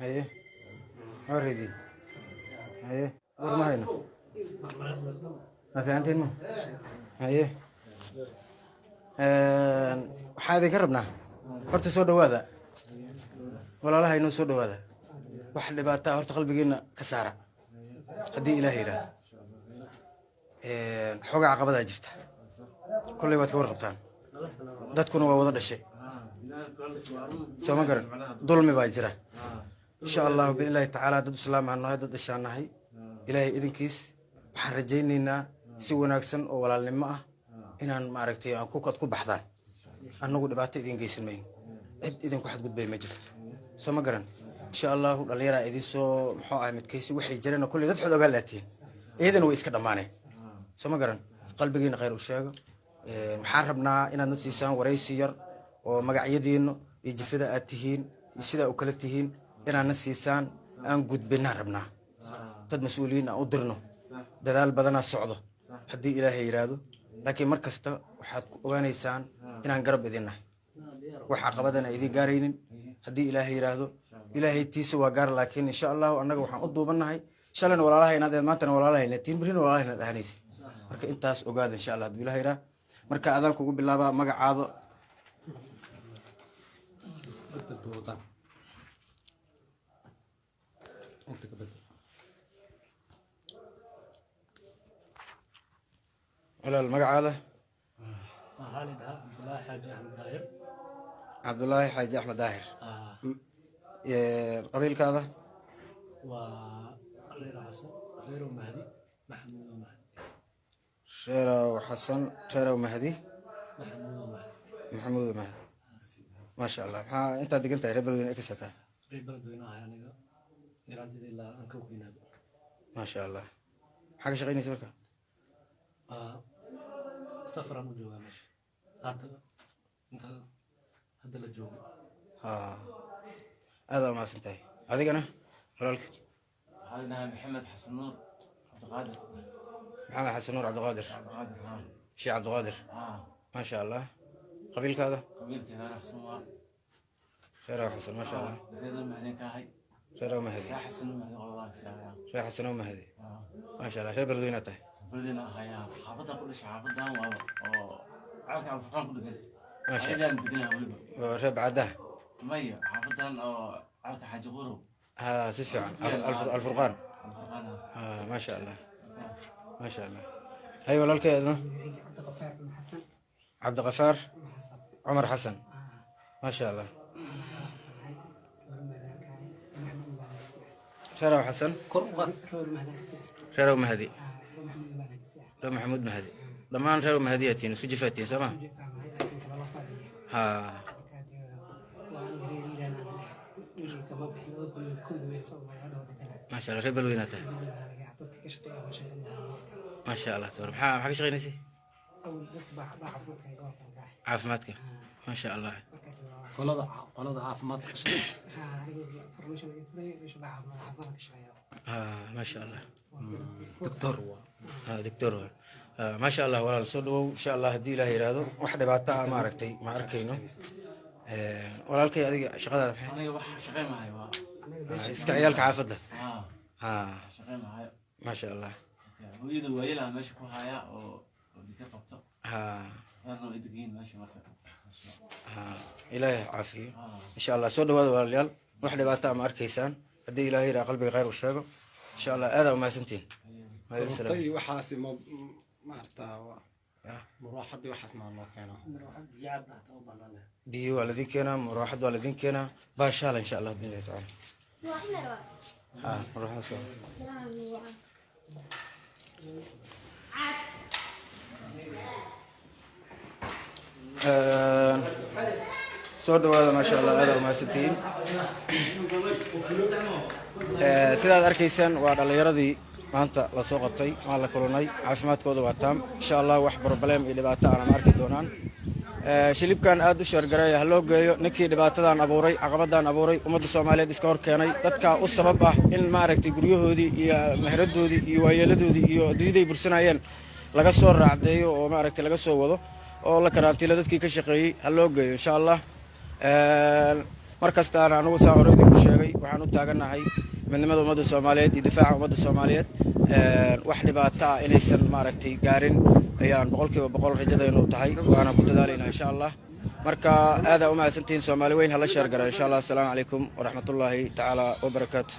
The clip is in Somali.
haye wareedin haye war ma hayno ma fiicantiin ma haye waxaa idinka rabnaa horta soo dhawaada walaalaha inuu soo dhawaada wax dhibaato horta qalbigeena ka saara haddii ilaahay yiraahdo xogaa caqabadaa jirta kolley waad ka warqabtaan dadkuna waa wada dhashay soo ma garan dulmi baa jira insha allahu biilaahi tacaala dad islaam aan nahay dad dhashaan nahay ilaahay idinkiis waxaan rajaynaynaa si wanaagsan oo walaalnimo ah inaan maaragtay aan ku baxdaan annagu dhibaato idin geysan mayno cid idinku xadgudbay ma jirto soo ma garan insha allahu dhallinyaraa idin soo muxuu ahay midkaysi waxay jireen kolley dad xod ogaa laatiin iyadana way iska dhammaaneen soo ma garan qalbigiina khayr u sheego waxaan rabnaa inaad na siisaan waraysi yar oo magacyadiina iyo jifada aad tihiin iyo sidaa u kala tihiin inaad na siisaan aan gudbinaan rabnaa dad mas-uuliyiin aan u dirno dadaal badanaa socdo haddii ilaahay yiraahdo laakiin mar kasta waxaad ku ogaanaysaan inaan garab idin nahay wax caqabadana idin gaaraynin haddii ilaahay yiraahdo ilaahay tiisa waa gaar laakiin insha allahu annaga waxaan u duubannahay shalayna walaalaha inaad maantana walaalaha tiin birina walaalaha inaad ahanaysa marka intaas ogaada insha allah hadduu ilaahay yiraahdo marka adaan kugu bilaabaa magacaado walaal magacaada cabdullaahi xaaji axmed daahir qabiilkaada reerow xasan reerow mahdi maxamuud mahdi maasha allah maxaa intaad degan tahay reer beledweyne kasataa maasha allah maxaa ka shaqaynaysa marka safaraan u joogaa meesha hadda la joogo aada umahadsan tahay adigana walaalka waxaa dhahay maxamed xasan nuur cabdiqaadir maxamed xasan nuur cabdiqaadir sheekh cabdiqaadir maasha allah qabiilkaada qabiilkii reer xasan waa reer xasan maasha allah reer mahdi ka ahay reer mahdi reer xasan mahdi qoladaas reer xasan mahdi maasha allah reer beledweyne tahay beledweyne ahayaa xaafadda ku dhashay xaafadan waa oo calka alfurqaan ku dhegan maasha ayaan deganaa waliba reer bacadaha maya xaafadan oo calka xaaji qurow si fiican alfurqaan alfurqaan maasha allah maasha allah hay walaalkeedna cabdiqafaar cumar xasan maasha allah reerow xasan reerow mahdi reer maxamuud mahdi dhammaan reerow mahdiyatiin isku jifaatiin soo ma maasha allah reer beledweyne tahay maasha allah tabar maxaa ka shaqaynaysay caafimaadka maasha allah qolada caafimaadka ka shaqaysa maasha allah doctor doctor maasha allah walaal soo dhawow insha allah haddii ilaah yiraahdo wax dhibaato ah maaragtay ma arkayno walaalkay adiga shaqadaada maxay aniga wax shaqay mahay waa iska ciyaalka xaafadda shaqay mahay maasha allah hooyada waayelaha meesha ku haya oo dika qabto reerna way degiin meesha marka ilaahay caafiyo insha allah soo dhawaada walaalayaal wax dhibaato ah ma arkaysaan haddii ilaahay yiraahdo qalbiga khayr u sheego insha allah aada umahadsantiin waxaasi maartaa muraaxadii waxaas maa loo keeno biyo waa ladin keenaa muraaxad waa ladin keenaa baashaala insha allah biillahi tacaala muraaxad soo dhawaada maasha allah aada umahadsantiin sidaad arkaysaan waa dhallinyaradii maanta la soo qabtay waan la kulannay caafimaadkooda waa taam insha allah wax broblem iyo dhibaato aanan arki doonaan shilibkan aad u sheergareeya ha loo geeyo ninkii dhibaatadan abuuray caqabadan abuuray ummadda soomaaliyeed iska hor keenay dadkaa u sabab ah in maaragtay guryahoodii iyo meheradoodii iyo waayeeladoodii iyo adduunyaday bursanayeen laga soo raacdeeyo oo maaragtay laga soo wado oo la karantiilo dadkii ka shaqeeyey ha loo geeyo insha allah mar kastaana anigu saa hore idinku sheegay waxaan u taagannahay midnimada ummadda Soomaaliyeed iyo difaaca ummadda Soomaaliyeed wax dhibaato ah inaysan maaragtay gaarin ayaan 100% rajadaynu tahay waana ku dadaalaynaa insha Allah marka aad u mahadsantiin Soomaali weyn hala sheer garay insha Allah. Assalaamu calaykum wa rahmatullaahi ta'ala wa barakaatuh.